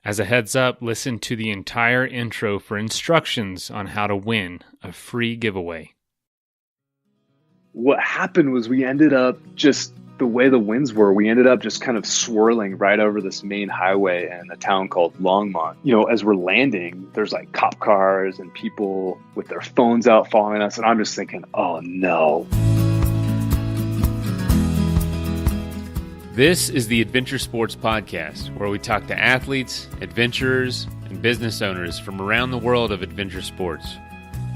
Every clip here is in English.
As a heads up, listen to the entire intro for instructions on how to win a free giveaway. What happened was we ended up just the way the winds were, we ended up just kind of swirling right over this main highway in a town called Longmont. You know, as we're landing, there's like cop cars and people with their phones out following us. And I'm just thinking, oh no. This is the Adventure Sports Podcast, where we talk to athletes, adventurers, and business owners from around the world of adventure sports.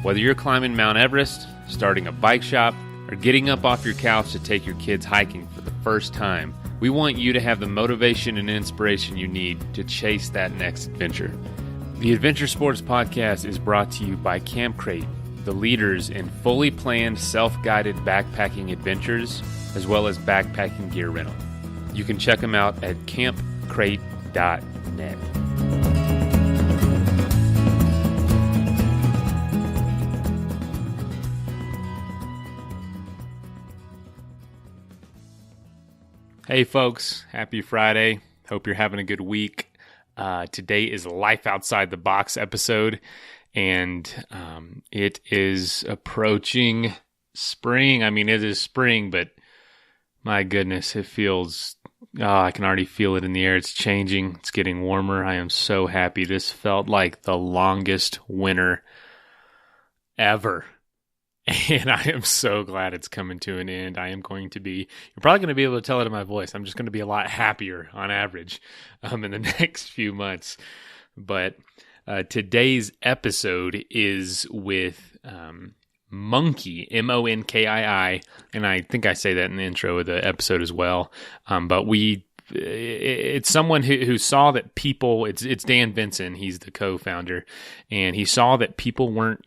Whether you're climbing Mount Everest, starting a bike shop, or getting up off your couch to take your kids hiking for the first time, we want you to have the motivation and inspiration you need to chase that next adventure. The Adventure Sports Podcast is brought to you by Camp Crate, the leaders in fully planned self-guided backpacking adventures, as well as backpacking gear rental. You can check them out at campcrate.net. Hey folks, happy Friday. Hope you're having a good week. Today is Life Outside the Box episode, and it is approaching spring. I mean, it is spring, but my goodness, it feels... I can already feel it in the air. It's changing. It's getting warmer. I am so happy. This felt like the longest winter ever. And I am so glad it's coming to an end. You're probably going to be able to tell it in my voice. I'm just going to be a lot happier on average in the next few months. But today's episode is with Monkii, Monkii, and I think I say that in the intro of the episode as well. But it's someone who saw that people, it's Dan Vinson, he's the co-founder, and he saw that people weren't,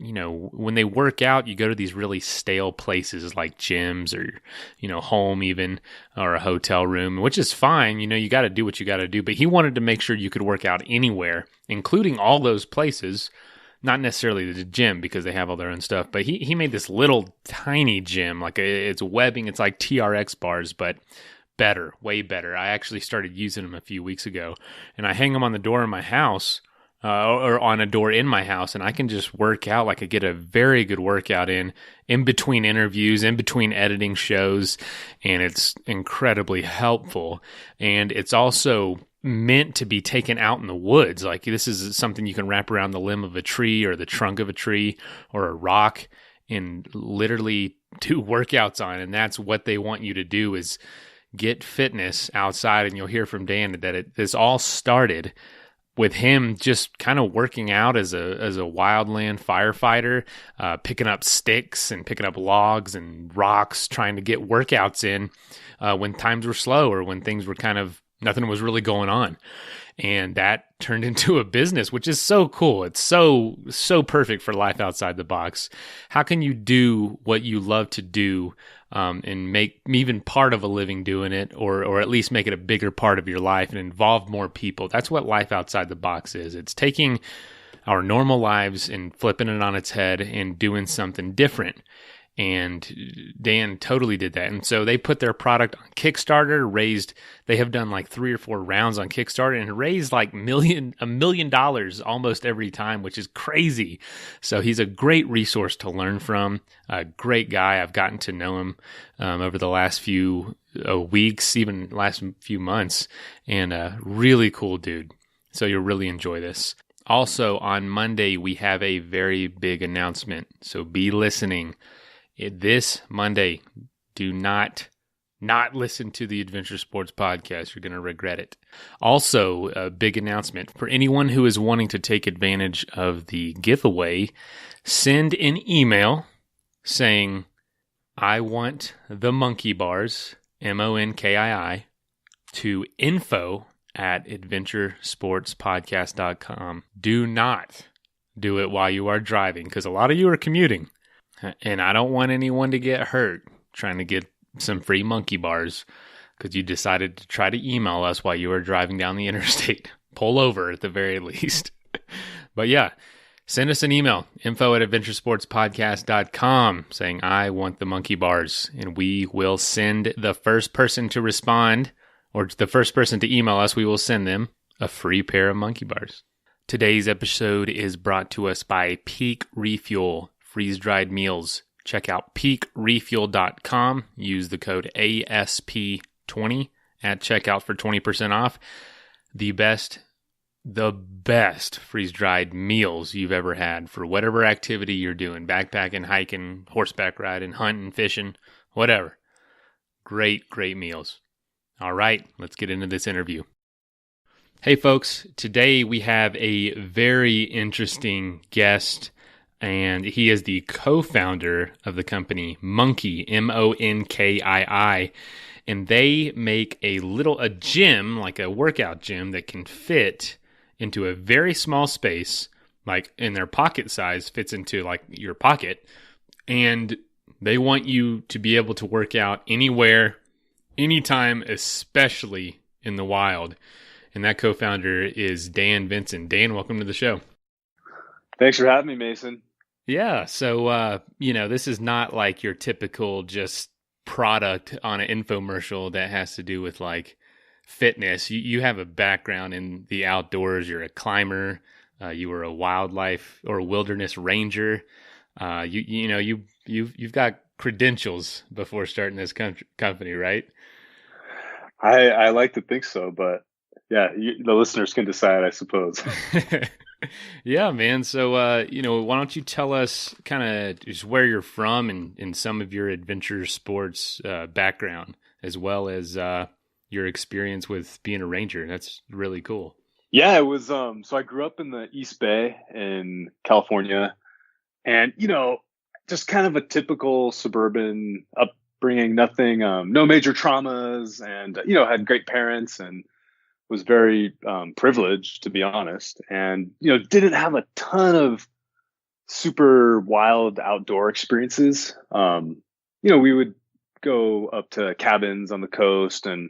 when they work out, you go to these really stale places like gyms or, home even, or a hotel room, which is fine. You got to do what you got to do. But he wanted to make sure you could work out anywhere, including all those places. Not necessarily the gym because they have all their own stuff, but he made this little tiny gym, it's webbing, it's like TRX bars, but better, way better. I actually started using them a few weeks ago, and I hang them on the door in my house, or on a door in my house, and I can just work out. I get a very good workout in between interviews, in between editing shows, and it's incredibly helpful. And it's also meant to be taken out in the woods. This is something you can wrap around the limb of a tree or the trunk of a tree or a rock and literally do workouts on. And that's what they want you to do, is get fitness outside. And you'll hear from Dan that this all started with him just kind of working out as a wildland firefighter, picking up sticks and picking up logs and rocks, trying to get workouts in when times were slow or when things were nothing was really going on. And that turned into a business, which is so cool. It's so perfect for life outside the box. How can you do what you love to do and make even part of a living doing it, or at least make it a bigger part of your life and involve more people? That's what life outside the box is. It's taking our normal lives and flipping it on its head and doing something different. And Dan totally did that. And so they put their product on Kickstarter, they have done 3 or 4 rounds on Kickstarter and raised $1 million almost every time, which is crazy. So he's a great resource to learn from, a great guy. I've gotten to know him over the last few weeks, even last few months, and a really cool dude. So you'll really enjoy this. Also on Monday, we have a very big announcement. So be listening. This Monday, do not listen to the Adventure Sports Podcast. You're going to regret it. Also, a big announcement. For anyone who is wanting to take advantage of the giveaway, send an email saying, I want the Monkii bars, Monkii, to info@adventuresportspodcast.com. Do not do it while you are driving, because a lot of you are commuting. And I don't want anyone to get hurt trying to get some free Monkii bars because you decided to try to email us while you were driving down the interstate. Pull over at the very least. But yeah, send us an email, info@adventuresportspodcast.com, saying, I want the Monkii bars. And we will send the first person to respond, or the first person to email us, we will send them a free pair of Monkii bars. Today's episode is brought to us by Peak Refuel freeze-dried meals. Check out peakrefuel.com. Use the code ASP20 at checkout for 20% off. The best freeze-dried meals you've ever had for whatever activity you're doing. Backpacking, hiking, horseback riding, hunting, fishing, whatever. Great meals. All right, let's get into this interview. Hey folks, today we have a very interesting guest, and he is the co-founder of the company Monkii, Monkii, and they make a gym, like a workout gym that can fit into a very small space, like in their pocket size, fits into like your pocket, and they want you to be able to work out anywhere, anytime, especially in the wild. And that co-founder is Vinson. Dan, welcome to the show. Thanks for having me, Mason. Yeah. So, this is not like your typical just product on an infomercial that has to do with like fitness. You have a background in the outdoors. You're a climber. You were a wildlife or wilderness ranger. You've got credentials before starting this company, right? I like to think so, but yeah, the listeners can decide, I suppose. Yeah, man. So, why don't you tell us kind of just where you're from and some of your adventure sports background, as well as your experience with being a ranger. That's really cool. Yeah, it was. So I grew up in the East Bay in California, and just kind of a typical suburban upbringing. Nothing, no major traumas, and had great parents and was very privileged, to be honest, and didn't have a ton of super wild outdoor experiences. We would go up to cabins on the coast and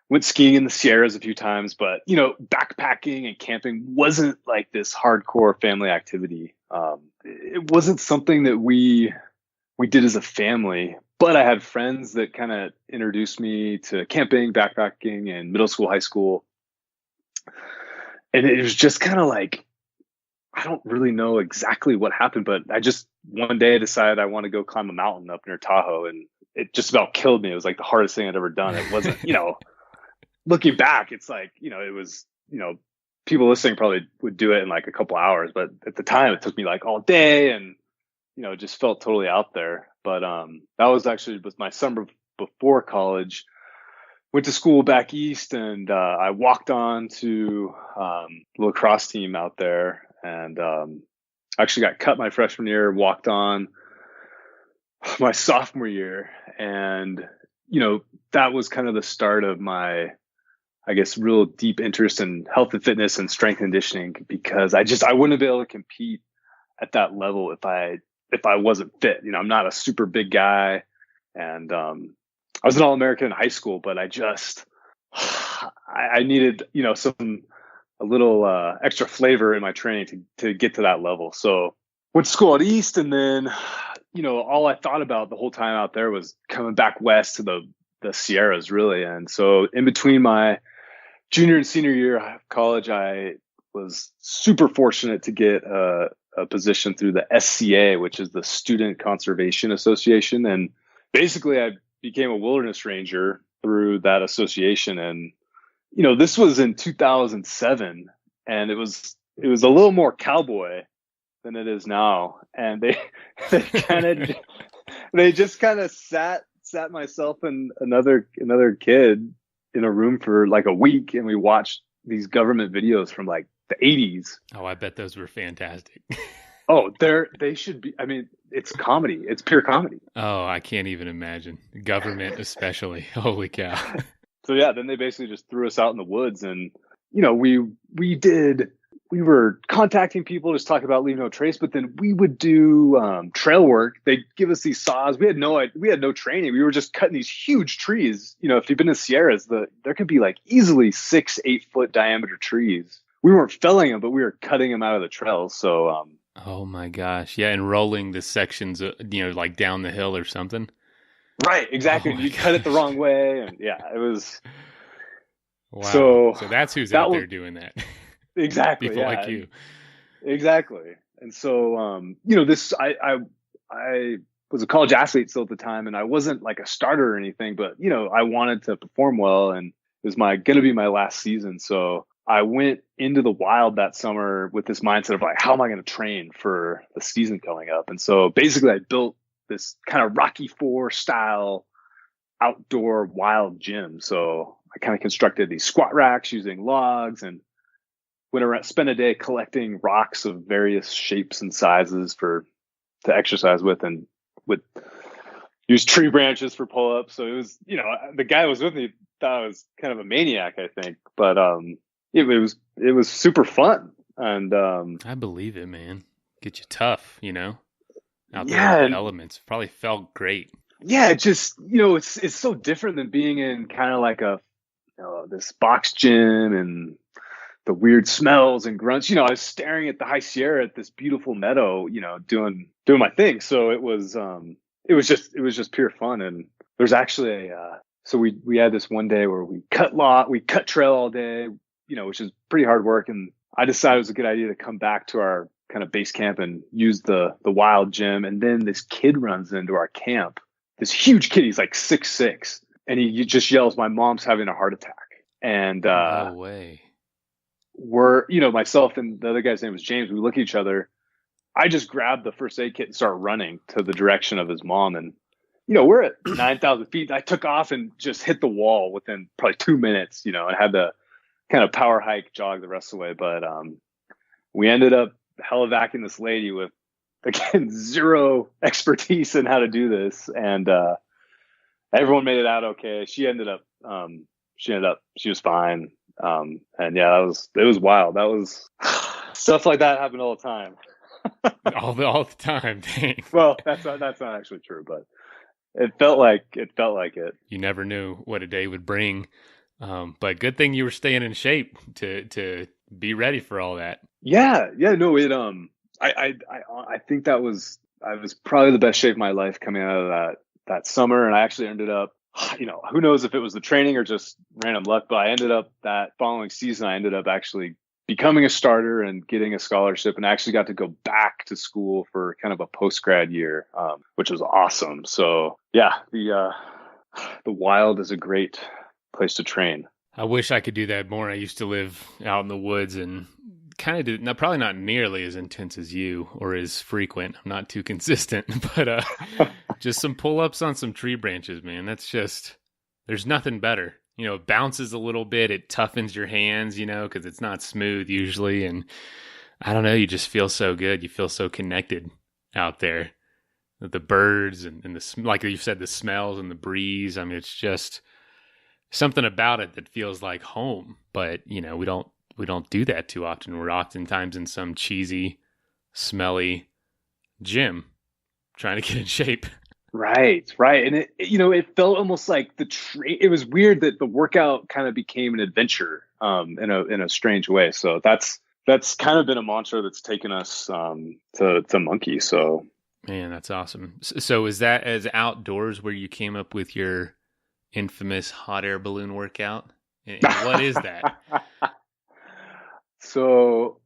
went skiing in the Sierras a few times, but backpacking and camping wasn't like this hardcore family activity. It wasn't something that we did as a family, but I had friends that kind of introduced me to camping, backpacking in middle school, high school. And it was just kind of like, I don't really know exactly what happened, but I just one day I decided I want to go climb a mountain up near Tahoe, and it just about killed me. It was like the hardest thing I'd ever done. It wasn't, looking back, it's like, it was, people listening probably would do it in like a couple hours, but at the time it took me like all day, and, it just felt totally out there. But that was actually with my summer before college. Went to school back east, and I walked on to the lacrosse team out there, and actually got cut my freshman year, walked on my sophomore year. And, that was kind of the start of my, I guess, real deep interest in health and fitness and strength conditioning, because I wouldn't be able to compete at that level if I wasn't fit. I'm not a super big guy, and I was an All-American in high school, but I needed, a little extra flavor in my training to get to that level. So went to school at East, and then, all I thought about the whole time out there was coming back west to the Sierras, really. And so in between my junior and senior year of college, I was super fortunate to get a position through the SCA, which is the Student Conservation Association. And basically I became a wilderness ranger through that association. And, this was in 2007, and it was a little more cowboy than it is now. And they just kind of sat myself and another kid in a room for like a week, and we watched these government videos from like the 80s. Oh, I bet those were fantastic. Oh, they should be. I mean, it's comedy. It's pure comedy. Oh, I can't even imagine. Government especially. Holy cow. So yeah, then they basically just threw us out in the woods, and we were contacting people, just talking about leaving no trace, but then we would do trail work. They'd give us these saws. We had no training. We were just cutting these huge trees. If you've been in Sierras, there could be like easily 6-8 foot diameter trees. We weren't felling them, but we were cutting them out of the trails. So oh my gosh. Yeah. And rolling the sections, like down the hill or something. Right. Exactly. You cut it the wrong way. And yeah, it was Wow. So So that's who's that out was there doing that. exactly, People yeah, like you. exactly. And so, this I was a college athlete still at the time, and I wasn't like a starter or anything, but I wanted to perform well, and it was going to be my last season. So I went into the wild that summer with this mindset of like, how am I going to train for the season coming up? And so basically, I built this kind of Rocky Four style outdoor wild gym. So I kind of constructed these squat racks using logs and went around, spent a day collecting rocks of various shapes and sizes to exercise with, and would use tree branches for pull ups. So it was, the guy who was with me thought I was kind of a maniac, I think, but it was super fun. And I believe it, man. Get you tough, out there with yeah, the elements. Probably felt great. yeah, it just it's so different than being in kind of like a this box gym and the weird smells and grunts. I was staring at the High Sierra at this beautiful meadow, doing my thing. So it was just pure fun. And there's actually so we had this one day where we cut trail all day, which is pretty hard work. And I decided it was a good idea to come back to our kind of base camp and use the wild gym. And then this kid runs into our camp, this huge kid. He's like 6'6", and he just yells, "My mom's having a heart attack." And No way. myself and the other guy's name was James. We look at each other. I just grabbed the first aid kit and started running to the direction of his mom. And, we're at 9,000 feet. I took off and just hit the wall within probably 2 minutes, and had to kind of power hike, jog the rest of the way. But we ended up helivacking this lady with, again, zero expertise in how to do this. And everyone made it out okay. She was fine. And yeah, it was wild. That was stuff like that happened all the time. all the time. Dang. Well, that's not actually true, but it felt like it. You never knew what a day would bring. But good thing you were staying in shape to be ready for all that. Yeah. No, I think I was probably the best shape of my life coming out of that summer. And I actually ended up, who knows if it was the training or just random luck, but I ended up that following season, I ended up actually becoming a starter and getting a scholarship, and actually got to go back to school for kind of a post-grad year, which was awesome. So yeah, the wild is a great place to train. I wish I could do that more. I used to live out in the woods and kind of did, probably not nearly as intense as you or as frequent. I'm not too consistent, but just some pull-ups on some tree branches, man. That's just, there's nothing better. It bounces a little bit. It toughens your hands, because it's not smooth usually. And I don't know, you just feel so good. You feel so connected out there. The birds and like you said, the smells and the breeze. I mean, it's just something about it that feels like home. But, we don't do that too often. We're oftentimes in some cheesy, smelly gym trying to get in shape. Right. And it felt almost like it was weird that the workout kind of became an adventure, in a strange way. So that's kind of been a mantra that's taken us, to Monkii. So, man, that's awesome. So is that as outdoors where you came up with your infamous hot air balloon workout? And what is that? So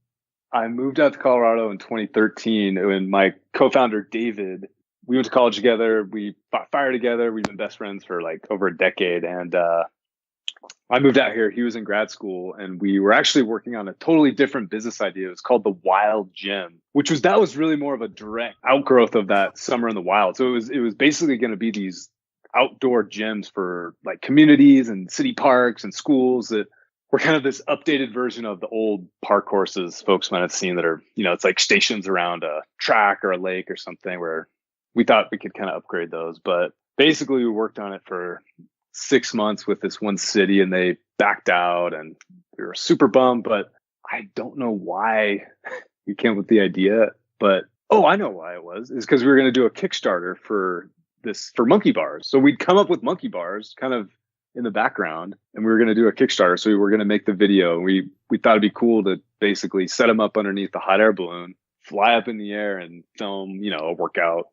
I moved out to Colorado in 2013, and my co-founder, David, we went to college together. We fought fire together. We've been best friends for like over a decade. And I moved out here. He was in grad school, and we were actually working on a totally different business idea. It was called the Wild Gym, that was really more of a direct outgrowth of that summer in the wild. So it was basically going to be these outdoor gyms for like communities and city parks and schools that were kind of this updated version of the old park courses folks might have seen that are, it's like stations around a track or a lake or something, where we thought we could kind of upgrade those. But basically we worked on it for 6 months with this one city, and they backed out, and we were super bummed. But I don't know why we came up with the idea, but I know why it was. It's because we were going to do a Kickstarter for monkey bars. So we'd come up with monkey bars kind of in the background, and we were going to do a Kickstarter. So we were going to make the video. We thought it'd be cool to basically set them up underneath the hot air balloon, fly up in the air, and film, a workout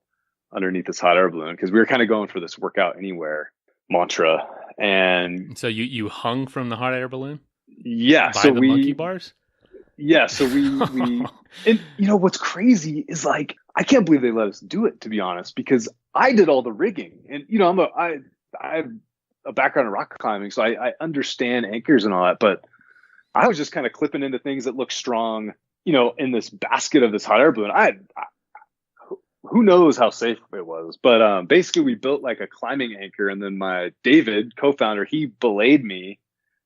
underneath this hot air balloon, because we were kind of going for this workout anywhere mantra. And So you hung from the hot air balloon yeah, by so the monkey we bars? yeah, so we and what's crazy is like I can't believe they let us do it, to be honest, because I did all the rigging. And I have a background in rock climbing, so I understand anchors and all that, but I was just kind of clipping into things that look strong, in this basket of this hot air balloon. Who knows how safe it was, but basically we built like a climbing anchor, and then my David, co-founder, he belayed me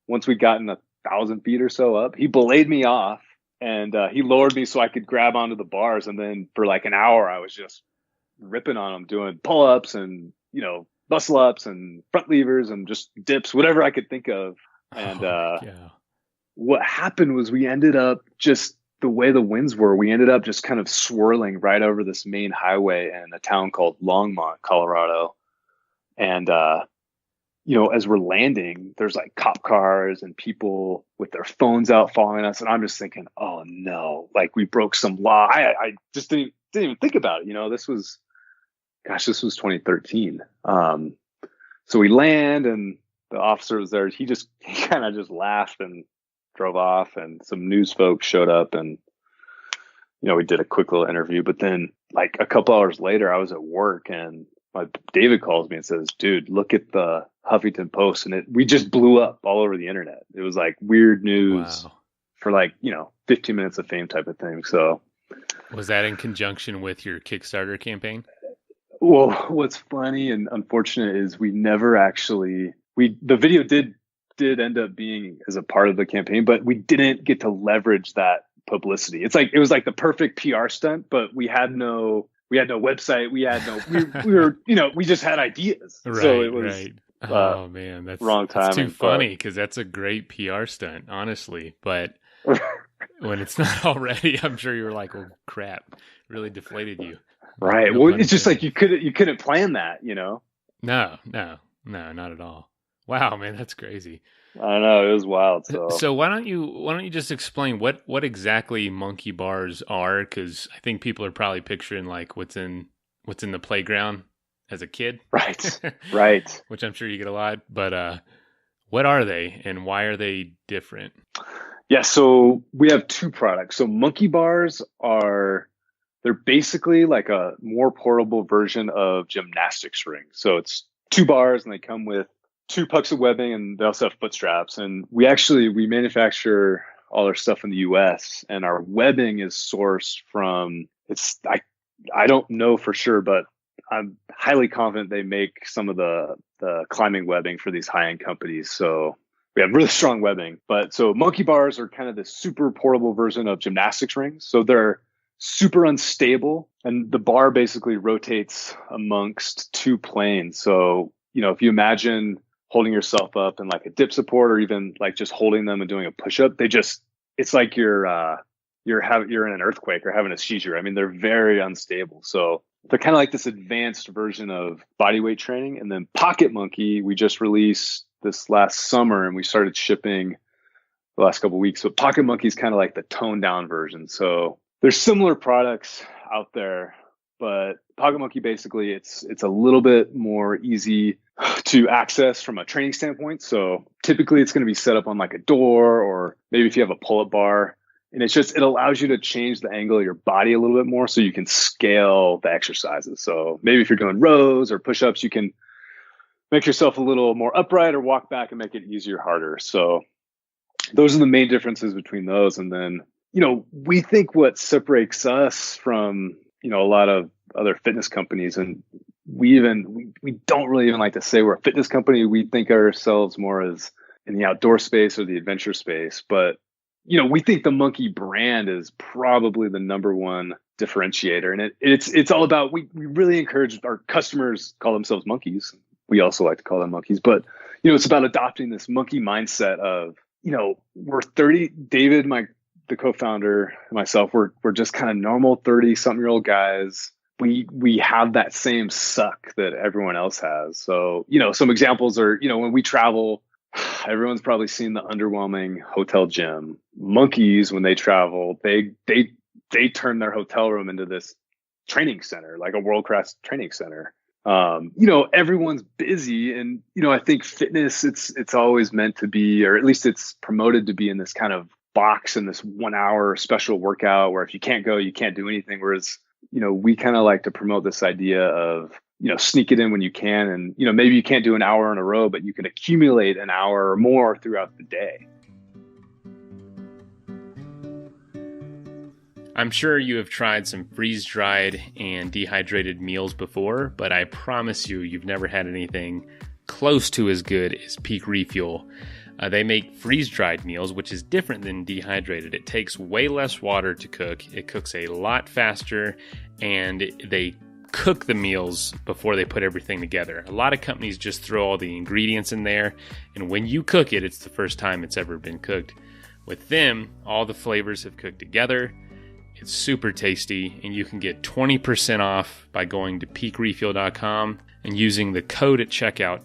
once we gotten 1,000 feet or so up. He belayed me off, and he lowered me so I could grab onto the bars, and then for like an hour I was just ripping on them, doing pull-ups and muscle ups and front levers and just dips, whatever I could think of. And Yeah. what happened was we ended up just the way the winds were, we ended up just kind of swirling right over this main highway in a town called Longmont, Colorado. And, as we're landing, there's like cop cars and people with their phones out following us. And I'm just thinking, oh no, like we broke some law. I just didn't even think about it. This was 2013. So we land, and the officer was there. He kind of just laughed and drove off, and some news folks showed up, and we did a quick little interview. But then like a couple hours later, I was at work, and David calls me and says, dude, look at the Huffington Post. And we just blew up all over the internet. It was like weird news. Wow. For like 15 minutes of fame type of thing. So was that in conjunction with your Kickstarter campaign? Well, what's funny and unfortunate is we never actually the video did end up being as a part of the campaign, but we didn't get to leverage that publicity. It was like the perfect PR stunt, but we had no website. We were we just had ideas. Right, so it was right. Oh man, that's wrong timing. That's too funny because that's a great PR stunt, honestly. But when it's not already, I'm sure you were like, "Oh crap!" Really deflated you. Right. No well, it's just intended. like you couldn't plan that, No, not at all. Wow, man, that's crazy. I know, it was wild. So why don't you just explain what exactly monkey bars are? Because I think people are probably picturing like what's in the playground as a kid, Right. Right. which I'm sure you get a lot. But what are they, and why are they different? Yeah, so we have two products. So monkey bars they're basically like a more portable version of gymnastics rings. So it's 2 bars, and they come with 2 pucks of webbing, and they also have foot straps. And we manufacture all our stuff in the US, and our webbing is sourced from I don't know for sure, but I'm highly confident they make some of the climbing webbing for these high-end companies. So we have really strong webbing. But so monkey bars are kind of this super portable version of gymnastics rings. So they're super unstable, and the bar basically rotates amongst 2 planes. So, if you imagine holding yourself up in like a dip support, or even like just holding them and doing a push-up, it's like you're in an earthquake or having a seizure. I mean, they're very unstable. So they're kind of like this advanced version of body weight training. And then Pocket Monkey, we just released this last summer, and we started shipping the last couple of weeks. So Pocket Monkey is kind of like the toned down version. So there's similar products out there, but Pocket Monkey, basically it's a little bit more easy to access from a training standpoint. So typically it's going to be set up on like a door, or maybe if you have a pull-up bar, and it allows you to change the angle of your body a little bit more so you can scale the exercises. So maybe if you're doing rows or push-ups, you can make yourself a little more upright, or walk back and make it easier, harder. So those are the main differences between those. And then we think what separates us from, a lot of other fitness companies, and we don't really even like to say we're a fitness company. We think ourselves more as in the outdoor space or the adventure space. But, we think the Monkii brand is probably the number one differentiator. And it's all about, we really encourage our customers call themselves monkeys. We also like to call them monkeys, but, it's about adopting this monkey mindset of, we're 30, David, the co-founder, and myself, we're just kind of normal 30-something-year-old guys. We have that same suck that everyone else has. So, some examples are, when we travel, everyone's probably seen the underwhelming hotel gym. Monkeys, when they travel, they turn their hotel room into this training center, like a world-class training center. Everyone's busy, and I think fitness, it's always meant to be, or at least it's promoted to be, in this kind of box, in this 1 hour special workout where if you can't go, you can't do anything. Whereas, we kind of like to promote this idea of, sneak it in when you can. And, maybe you can't do an hour in a row, but you can accumulate an hour or more throughout the day. I'm sure you have tried some freeze-dried and dehydrated meals before, but I promise you've never had anything close to as good as Peak Refuel. They make freeze-dried meals, which is different than dehydrated. It takes way less water to cook. It cooks a lot faster, and they cook the meals before they put everything together. A lot of companies just throw all the ingredients in there, and when you cook it, it's the first time it's ever been cooked. With them, all the flavors have cooked together. It's super tasty, and you can get 20% off by going to peakrefuel.com and using the code at checkout,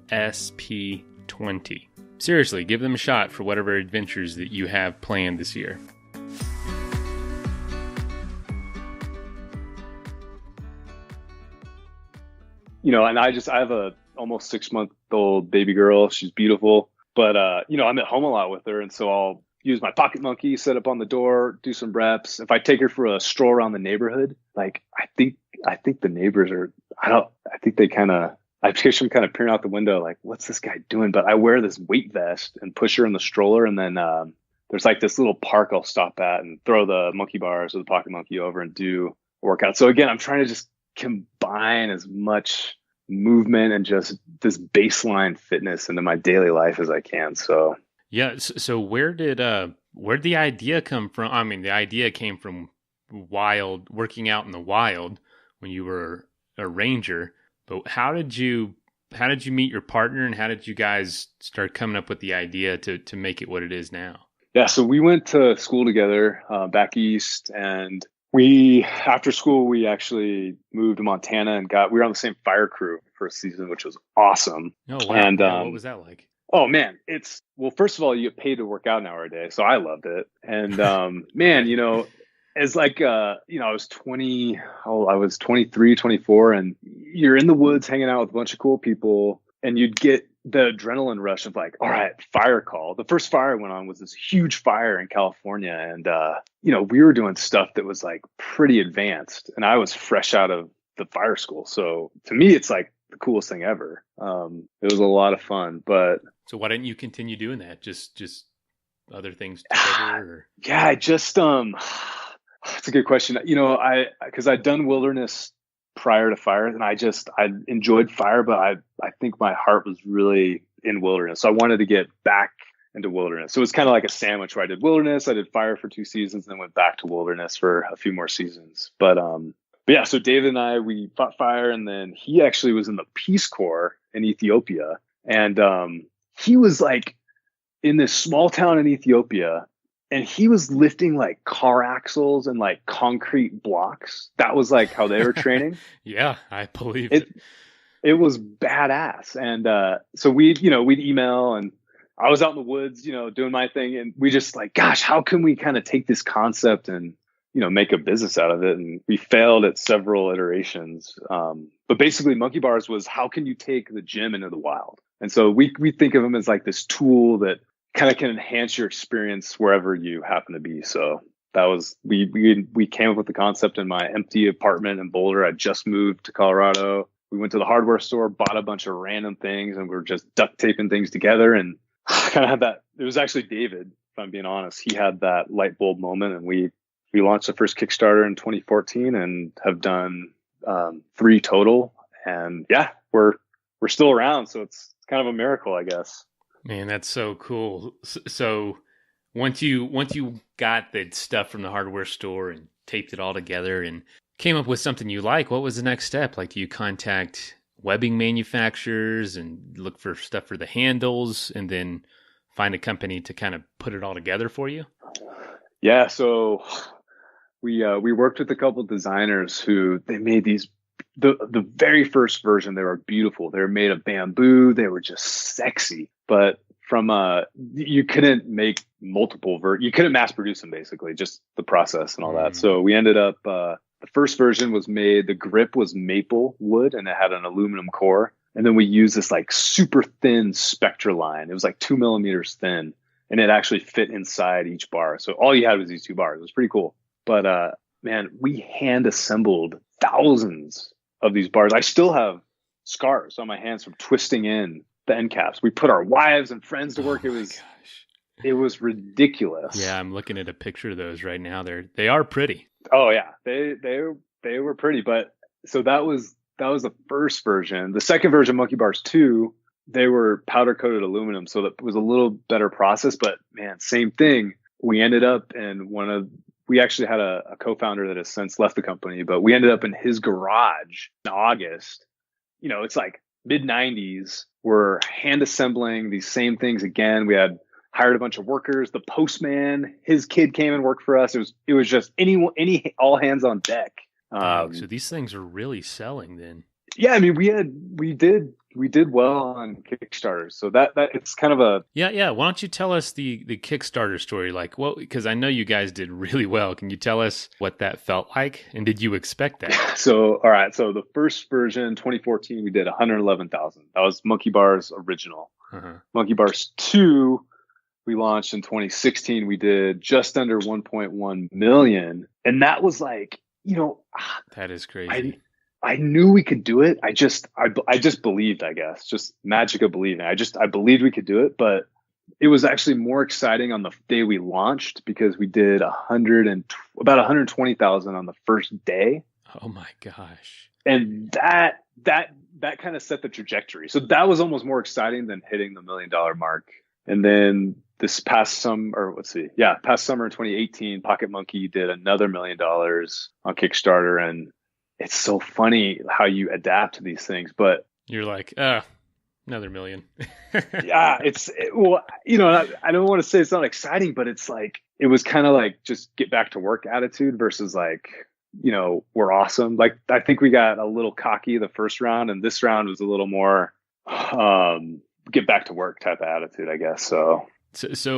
ASP20. Seriously, give them a shot for whatever adventures that you have planned this year. And I have a almost 6-month-old baby girl. She's beautiful, but I'm at home a lot with her, and so I'll use my pocket monkey, set up on the door, do some reps. If I take her for a stroll around the neighborhood, like I think the neighbors I picture them kind of peering out the window, like, what's this guy doing? But I wear this weight vest and push her in the stroller. And then there's like this little park I'll stop at and throw the monkey bars or the pocket monkey over and do a workout. So again, I'm trying to just combine as much movement and just this baseline fitness into my daily life as I can. So yeah. So where'd the idea come from? I mean, the idea came from working out in the wild when you were a ranger. But how did you meet your partner, and how did you guys start coming up with the idea to make it what it is now? Yeah. So we went to school together back east, and after school, we actually moved to Montana and we were on the same fire crew for a season, which was awesome. Oh, wow. And what was that like? Oh man, first of all, you get paid to work out an hour a day. So I loved it. And, man, as like, I was 23, 24, and you're in the woods hanging out with a bunch of cool people, and you'd get the adrenaline rush of like, all right, fire call. The first fire I went on was this huge fire in California. And, we were doing stuff that was like pretty advanced, and I was fresh out of the fire school. So to me, it's like the coolest thing ever. It was a lot of fun, but. So why didn't you continue doing that? Just other things together? Or? Yeah, it's a good question. Because I'd done wilderness prior to fire, and I enjoyed fire, but I think my heart was really in wilderness. So I wanted to get back into wilderness. So it was kind of like a sandwich where I did wilderness, I did fire for 2 seasons, and then went back to wilderness for a few more seasons. But yeah, so David and I, we fought fire, and then he actually was in the Peace Corps in Ethiopia. And he was like in this small town in Ethiopia, and he was lifting like car axles and like concrete blocks. That was like how they were training. Yeah, I believe it. It was badass. And so we'd email, and I was out in the woods, doing my thing. And we just like, gosh, how can we kind of take this concept and, make a business out of it? And we failed at several iterations. But basically Monkey Bars was, how can you take the gym into the wild? And so we think of them as like this tool that kind of can enhance your experience wherever you happen to be. So that was, we came up with the concept in my empty apartment in Boulder. I just moved to Colorado. We went to the hardware store, bought a bunch of random things, and we were just duct taping things together. And kind of had that. It was actually David, if I'm being honest. He had that light bulb moment, and we launched the first Kickstarter in 2014 and have done 3 total. And yeah, we're still around. So it's kind of a miracle, I guess. Man, that's so cool. So once you got the stuff from the hardware store and taped it all together and came up with something you like, what was the next step? Like, do you contact webbing manufacturers and look for stuff for the handles, and then find a company to kind of put it all together for you? Yeah. So we worked with a couple designers who they made these. The very first version, they were beautiful. They were made of bamboo. They were just sexy. But from you couldn't make multiple you couldn't mass produce them, basically, just the process and all that. So we ended up The first version was made, the grip was maple wood and it had an aluminum core. And then we used this like super thin Spectra line. It was like 2 millimeters thin and it actually fit inside each bar. So all you had was these two bars. It was pretty cool. But man, we hand assembled thousands of these bars. I still have scars on my hands from twisting in the end caps. We put our wives and friends to work. It was ridiculous. Yeah, I'm looking at a picture of those right now. They are pretty. Oh yeah, they were pretty. But so that was the first version. The second version, Monkii Bars 2, they were powder coated aluminum, so that was a little better process. But man, same thing. We ended up in we actually had a co-founder that has since left the company, but we ended up in his garage in August. You know, it's like mid 90s. We're hand assembling these same things again. We had hired a bunch of workers. The postman, his kid came and worked for us. It was just any all hands on deck. So these things are really selling then. Yeah, I mean, we did well on Kickstarter. So that it's kind of a yeah. Why don't you tell us the Kickstarter story? Like, what? Because I know you guys did really well. Can you tell us what that felt like, and did you expect that? So all right. So the first version, 2014, we did 111,000. That was Monkii Bars original. Monkii Bars 2. We launched in 2016. We did just under 1.1 million. And that was like, you know, that is crazy. I knew we could do it. I just believed, I guess, just magic of believing. I believed we could do it, but it was actually more exciting on the day we launched because we did about 120,000 on the first day. Oh my gosh. And that kind of set the trajectory. So that was almost more exciting than hitting the $1 million mark. And then this past summer in 2018, Pocket Monkey did another $1 million on Kickstarter. And it's so funny how you adapt to these things. But you're like, another million. Yeah, well, you know, I don't want to say it's not exciting, but it's like, it was kind of like just get back to work attitude versus like, you know, we're awesome. Like, I think we got a little cocky the first round, and this round was a little more get back to work type of attitude, I guess. So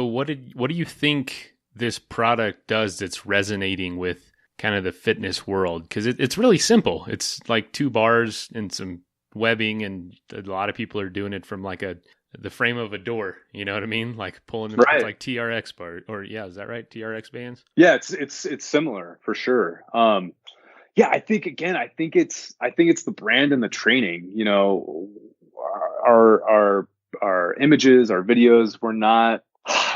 what do you think this product does that's resonating with kind of the fitness world? Because it's really simple. It's like 2 bars and some webbing, and a lot of people are doing it from like the frame of a door. You know what I mean? Like pulling it, right. It's like TRX bar, or yeah, is that right? TRX bands? Yeah, it's similar for sure. Yeah, I think it's the brand and the training. You know, our images, our videos,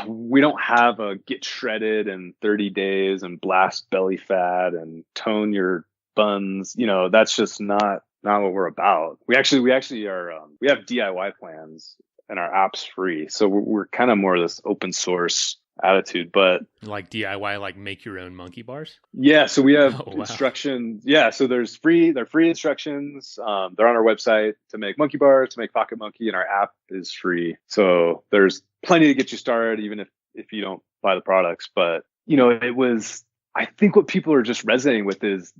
we don't have a get shredded in 30 days and blast belly fat and tone your buns. You know, that's just not what we're about. We actually are, we have DIY plans and our app's free. So we're kind of more this open source attitude, but like DIY, like make your own Monkii Bars. Yeah. So we have instructions. Yeah. So they're free instructions. They're on our website to make Monkii Bars, to make Pocket Monkey, and our app is free. So there's plenty to get you started, even if you don't buy the products. But, you know, I think what people are just resonating with is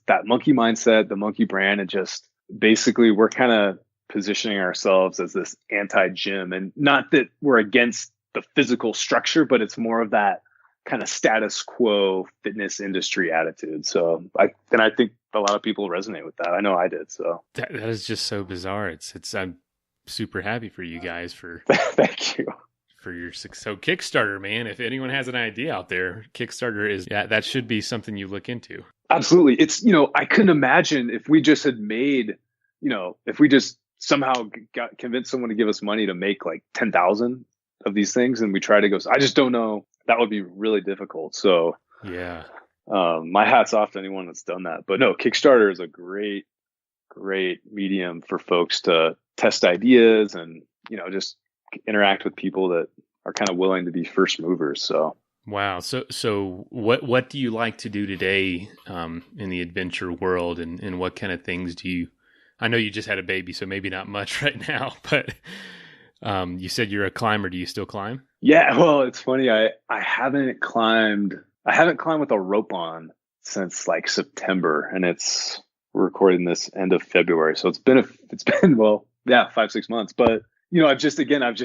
that Monkii mindset, the Monkii brand, and just basically we're kind of positioning ourselves as this anti-gym, and not that we're against the physical structure, but it's more of that kind of status quo fitness industry attitude. So I think a lot of people resonate with that. I know I did. So that is just so bizarre. I'm super happy for you guys for thank you for your success. So Kickstarter, man, if anyone has an idea out there, Kickstarter that should be something you look into. Absolutely. It's, you know, I couldn't imagine if we just had made, you know, if we just somehow got convinced someone to give us money to make like 10,000 of these things, and we try to go, I just don't know. That would be really difficult. So yeah, my hat's off to anyone that's done that. But no, Kickstarter is a great medium for folks to test ideas and, you know, just interact with people that are kind of willing to be first movers. So wow. So what do you like to do today in the adventure world, and what kind of things do you? I know you just had a baby, so maybe not much right now, but you said you're a climber. Do you still climb? Yeah, well, it's funny. I haven't climbed with a rope on since like September, and we're recording this end of February, so it's been 5-6 months. But you know, I've just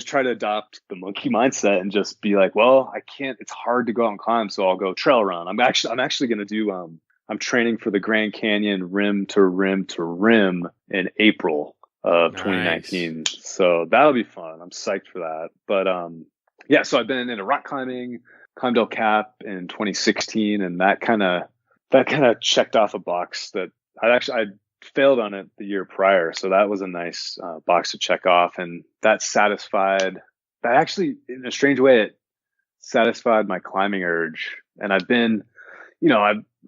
tried to adopt the Monkii mindset and just be like, well, I can't. It's hard to go out and climb, so I'll go trail run. I'm actually going to do. I'm training for the Grand Canyon rim to rim to rim in April of Nice. 2019. So that'll be fun. I'm psyched for that. But yeah, so I've been into rock climbing, climbed El Cap in 2016, and that kind of checked off a box that I failed on it the year prior. So that was a nice box to check off, and that actually, in a strange way, it satisfied my climbing urge. And I've been,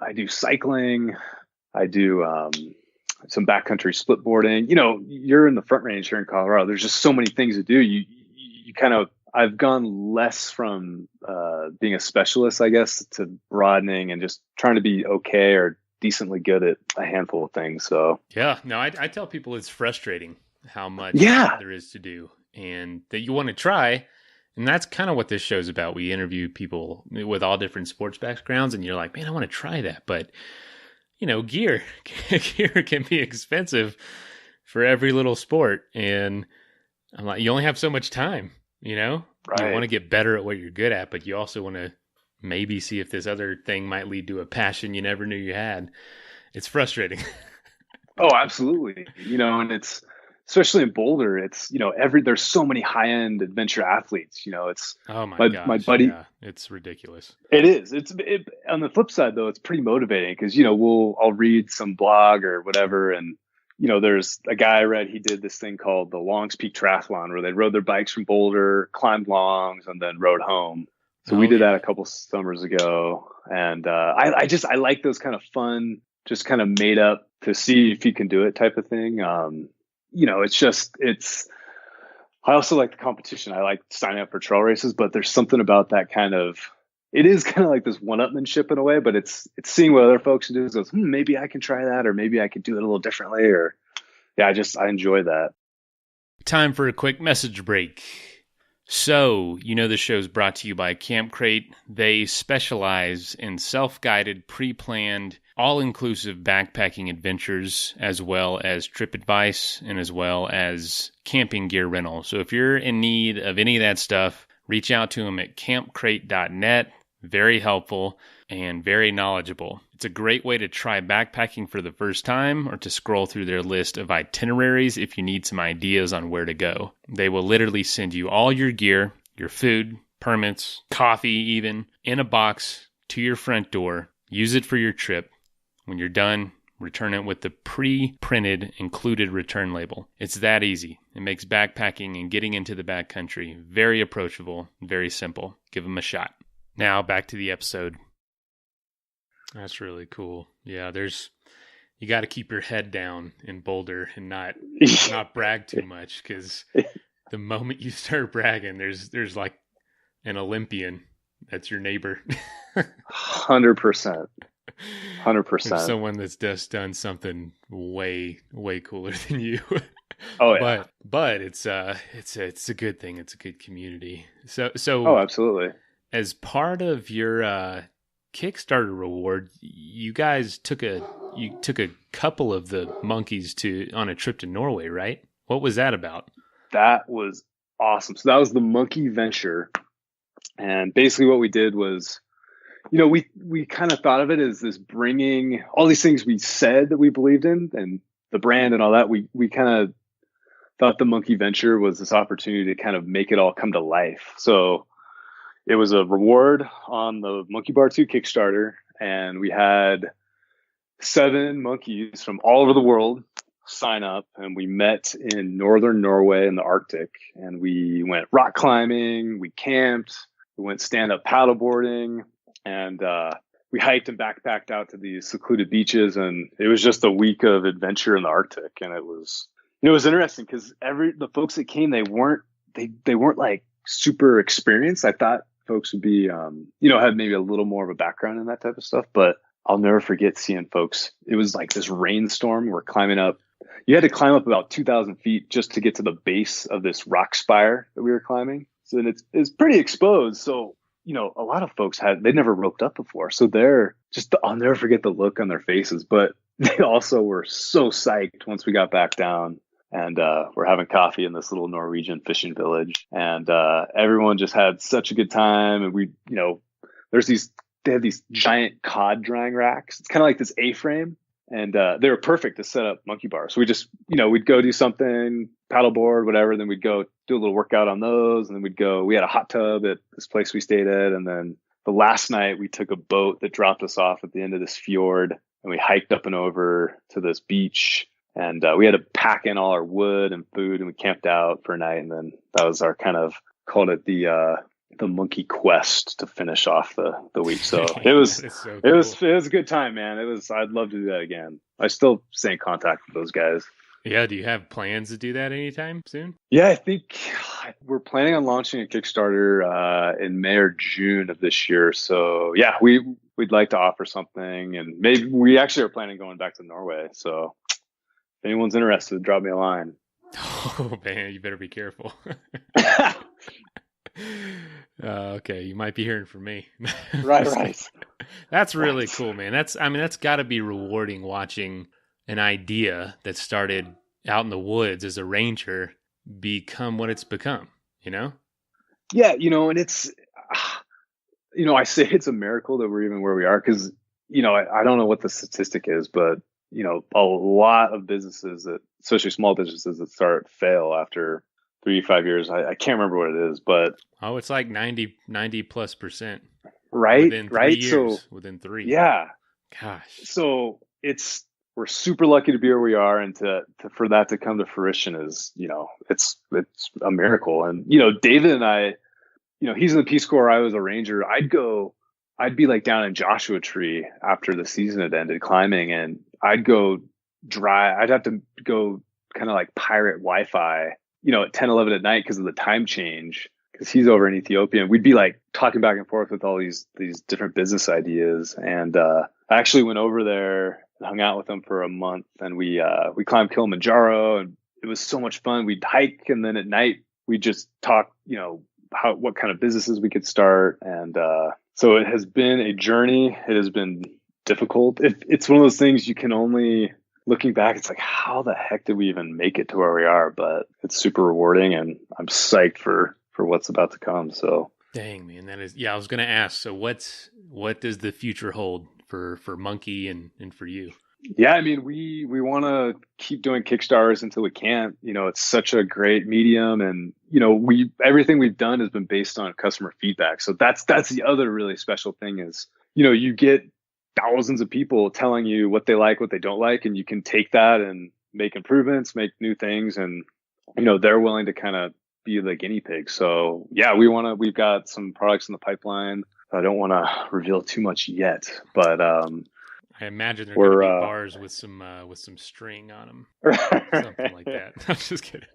I do cycling, I do some backcountry splitboarding. You're in the Front Range here in Colorado. There's just so many things to do. You kind of, I've gone less from being a specialist, I guess, to broadening and just trying to be okay or decently good at a handful of things. So yeah, no, I tell people it's frustrating how much there is to do, and that you want to try. And that's kind of what this show's about. We interview people with all different sports backgrounds, and you're like, man, I want to try that. But, gear can be expensive for every little sport. And I'm like, you only have so much time, Right. You want to get better at what you're good at, but you also want to maybe see if this other thing might lead to a passion you never knew you had. It's frustrating. Oh, absolutely. And it's, especially in Boulder, it's, there's so many high-end adventure athletes, it's, oh my gosh, my buddy, yeah, it's ridiculous. It is. On the flip side though, it's pretty motivating because, I'll read some blog or whatever. And, there's a guy I read, he did this thing called the Longs Peak Triathlon where they rode their bikes from Boulder, climbed Longs, and then rode home. So we did that a couple summers ago. And I like those kind of fun, just kind of made up to see if you can do it type of thing. I also like the competition. I like signing up for trail races, but there's something about that it is kind of like this one-upmanship in a way, but it's seeing what other folks do. It goes, maybe I can try that, or maybe I could do it a little differently, or I enjoy that. Time for a quick message break. So, the show's brought to you by Camp Crate. They specialize in self-guided, pre-planned, all-inclusive backpacking adventures, as well as trip advice, and as well as camping gear rental. So if you're in need of any of that stuff, reach out to them at campcrate.net. Very helpful and very knowledgeable. It's a great way to try backpacking for the first time or to scroll through their list of itineraries if you need some ideas on where to go. They will literally send you all your gear, your food, permits, coffee even, in a box to your front door. Use it for your trip. When you're done, return it with the pre-printed included return label. It's that easy. It makes backpacking and getting into the backcountry very approachable, very simple. Give them a shot. Now back to the episode. That's really cool. Yeah, you got to keep your head down in Boulder and not brag too much, because the moment you start bragging, there's like an Olympian that's your neighbor. 100%. 100%. There's someone that's just done something way, way cooler than you. Oh yeah. But it's a good thing. It's a good community. So oh, absolutely. As part of your Kickstarter reward, you guys took a couple of the monkeys on a trip to Norway, right? What was that about? That was awesome. So that was the Monkii venture, and basically what we did was, we kind of thought of it as this bringing all these things we said that we believed in and the brand and all that. We kind of thought the Monkii venture was this opportunity to kind of make it all come to life. So it was a reward on the Monkii Bar 2 Kickstarter, and we had 7 monkeys from all over the world sign up, and we met in northern Norway in the Arctic, and we went rock climbing, we camped, we went stand-up paddleboarding, and we hiked and backpacked out to these secluded beaches, and it was just a week of adventure in the Arctic. And it was interesting because the folks that came, they weren't like super experienced. I thought folks would be, had maybe a little more of a background in that type of stuff, but I'll never forget seeing folks. It was like this rainstorm. We're climbing up. You had to climb up about 2,000 feet just to get to the base of this rock spire that we were climbing. So it's pretty exposed. So, a lot of folks they'd never roped up before. So I'll never forget the look on their faces, but they also were so psyched once we got back down. And we're having coffee in this little Norwegian fishing village. And everyone just had such a good time. And we, there's these they have these giant cod drying racks. It's kind of like this A-frame, and they were perfect to set up Monkii bars. So we just, we'd go do something, paddleboard, whatever. Then we'd go do a little workout on those, and then we had a hot tub at this place we stayed at, and then the last night we took a boat that dropped us off at the end of this fjord, and we hiked up and over to this beach, and we had to pack in all our wood and food, and we camped out for a night, and then that was our kind of, called it the Monkii quest to finish off the week. So it was so cool. it was a good time, man. I'd love to do that again. I still stay in contact with those guys. Yeah, do you have plans to do that anytime soon? Yeah, I think we're planning on launching a Kickstarter in May or June of this year. So yeah, we'd like to offer something, and maybe we actually are planning going back to Norway. So if anyone's interested, drop me a line. Oh man, you better be careful. Okay, you might be hearing from me. Right. That's really cool, man. That's got to be rewarding, watching an idea that started out in the woods as a ranger become what it's become, Yeah, and it's, I say it's a miracle that we're even where we are, because, I don't know what the statistic is, but, a lot of businesses especially small businesses that fail after 3-5 years. I can't remember what it is, but it's like 90+%. Right. Within 3 years, so within 3. Yeah. Gosh. So we're super lucky to be where we are, and for that to come to fruition is, it's a miracle. And, David and I, he's in the Peace Corps. I was a ranger. I'd be like down in Joshua Tree after the season had ended climbing, and I'd have to go kind of like pirate Wi-Fi, at 10, 11 at night because of the time change, because he's over in Ethiopia. And we'd be like talking back and forth with all these different business ideas. And I actually went over there and hung out with him for a month, and we climbed Kilimanjaro, and it was so much fun. We'd hike, and then at night we'd just talk, what kind of businesses we could start. And so it has been a journey. It has been difficult. It's one of those things you can only, looking back, it's like, how the heck did we even make it to where we are? But it's super rewarding, and I'm psyched for what's about to come. So dang, man, that is, I was going to ask, so what does the future hold for Monkii and for you? Yeah, we want to keep doing Kickstarters until we can't. It's such a great medium, and everything we've done has been based on customer feedback. So that's the other really special thing is, you get thousands of people telling you what they like, what they don't like, and you can take that and make improvements, make new things, and they're willing to kind of be the guinea pig. So yeah, we've got some products in the pipeline. I don't want to reveal too much yet, but I imagine they're going to be bars with some string on them, something like that. I'm just kidding.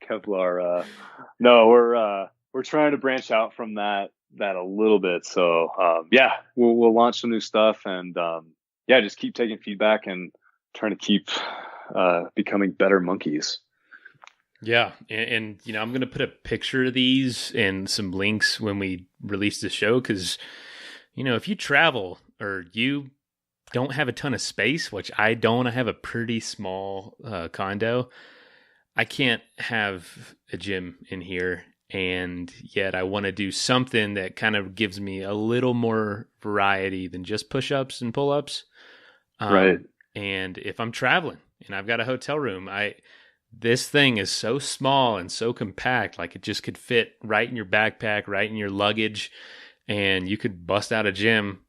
Kevlar. No, we're trying to branch out from that a little bit. So yeah, we'll launch some new stuff, and just keep taking feedback and trying to keep becoming better monkeys. Yeah, and I'm going to put a picture of these and some links when we release the show, because if you travel or you don't have a ton of space, which I don't, I have a pretty small condo. I can't have a gym in here, and yet I want to do something that kind of gives me a little more variety than just push-ups and pull-ups. Right. And if I'm traveling and I've got a hotel room, this thing is so small and so compact, like it just could fit right in your backpack, right in your luggage, and you could bust out a gym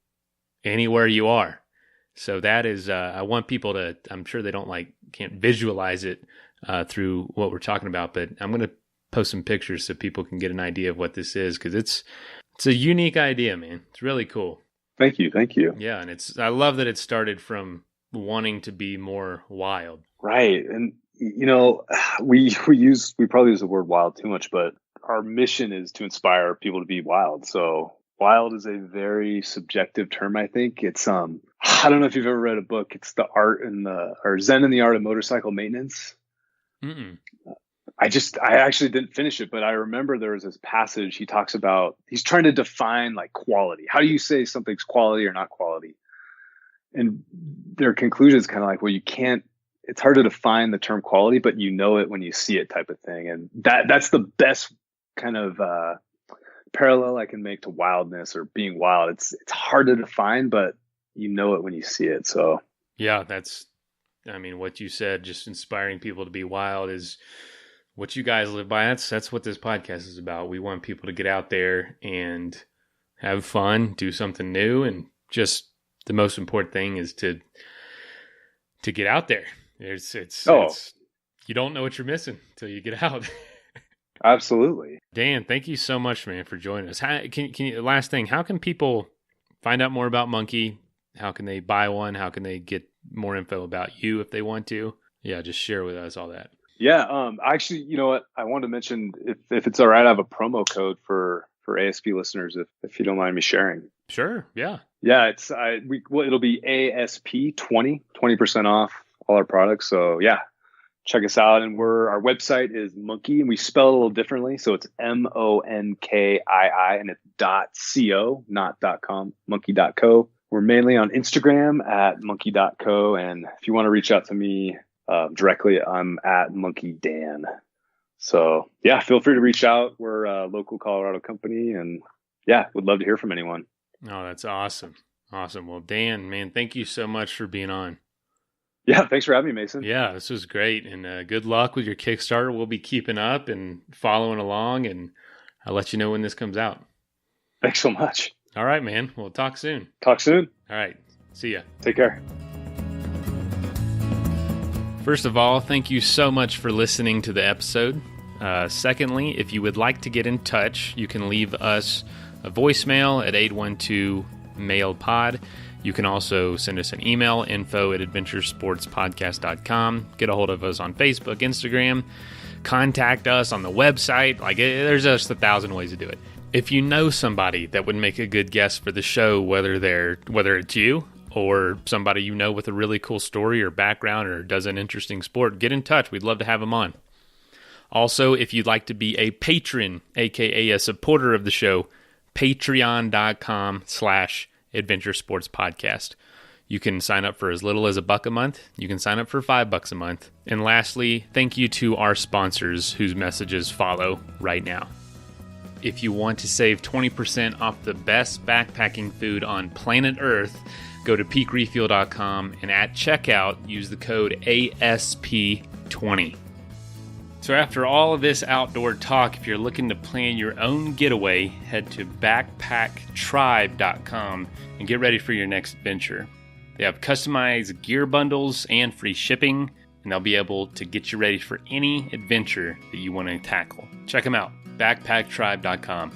anywhere you are. So that is, I want people to, I'm sure they can't visualize it through what we're talking about, but I'm going to post some pictures so people can get an idea of what this is, because it's a unique idea, man. It's really cool. Thank you. Yeah, and I love that it started from wanting to be more wild. Right. And we probably use the word wild too much, but our mission is to inspire people to be wild. So wild is a very subjective term. I think it's I don't know if you've ever read a book. It's the Zen and the Art of Motorcycle Maintenance. Mm-mm. I actually didn't finish it, but I remember there was this passage he talks about. He's trying to define like quality. How do you say something's quality or not quality? And their conclusion is kind of like, well, you can't. It's hard to define the term quality, but you know it when you see it, type of thing. And that's the best kind of parallel I can make to wildness or being wild. It's hard to define, but you know it when you see it. So yeah, what you said, just inspiring people to be wild is what you guys live by. That's what this podcast is about. We want people to get out there and have fun, do something new, and just the most important thing is to get out there. It's you don't know what you're missing until you get out. Absolutely. Dan, thank you so much, man, for joining us. Can you, last thing, how can people find out more about Monkii? How can they buy one? How can they get more info about you if they want to? Yeah, just share with us all that. Yeah, actually, you know what? I wanted to mention, if it's all right, I have a promo code for ASP listeners, if you don't mind me sharing. Sure, yeah. Yeah, it'll be ASP 20% off all our products. So yeah, check us out. And our website is Monkii, and we spell it a little differently. So it's Monkii, and it's .co, not .com, monkii.co. We're mainly on Instagram at monkii.co. And if you want to reach out to me directly, I'm at Monkii Dan. So yeah, feel free to reach out. We're a local Colorado company, and yeah, would love to hear from anyone. Oh, that's awesome. Awesome. Well, Dan, man, thank you so much for being on. Yeah, thanks for having me, Mason. Yeah, this was great. And good luck with your Kickstarter. We'll be keeping up and following along, and I'll let you know when this comes out. Thanks so much. All right, man. We'll talk soon. Talk soon. All right. See ya. Take care. First of all, thank you so much for listening to the episode. Secondly, if you would like to get in touch, you can leave us a voicemail at 812-MAIL-POD. You can also send us an email, info@adventuresportspodcast.com. Get a hold of us on Facebook, Instagram. Contact us on the website. There's just 1,000 ways to do it. If you know somebody that would make a good guest for the show, whether it's you or somebody you know with a really cool story or background or does an interesting sport, get in touch. We'd love to have them on. Also, if you'd like to be a patron, aka a supporter of the show, patreon.com/Adventure Sports Podcast. You can sign up for as little as $1 a month. You can sign up for $5 a month. And lastly, thank you to our sponsors whose messages follow right now. If you want to save 20% off the best backpacking food on planet Earth, go to peakrefuel.com and at checkout, use the code ASP20. So after all of this outdoor talk, if you're looking to plan your own getaway, head to backpacktribe.com and get ready for your next adventure. They have customized gear bundles and free shipping, and they'll be able to get you ready for any adventure that you want to tackle. Check them out, backpacktribe.com.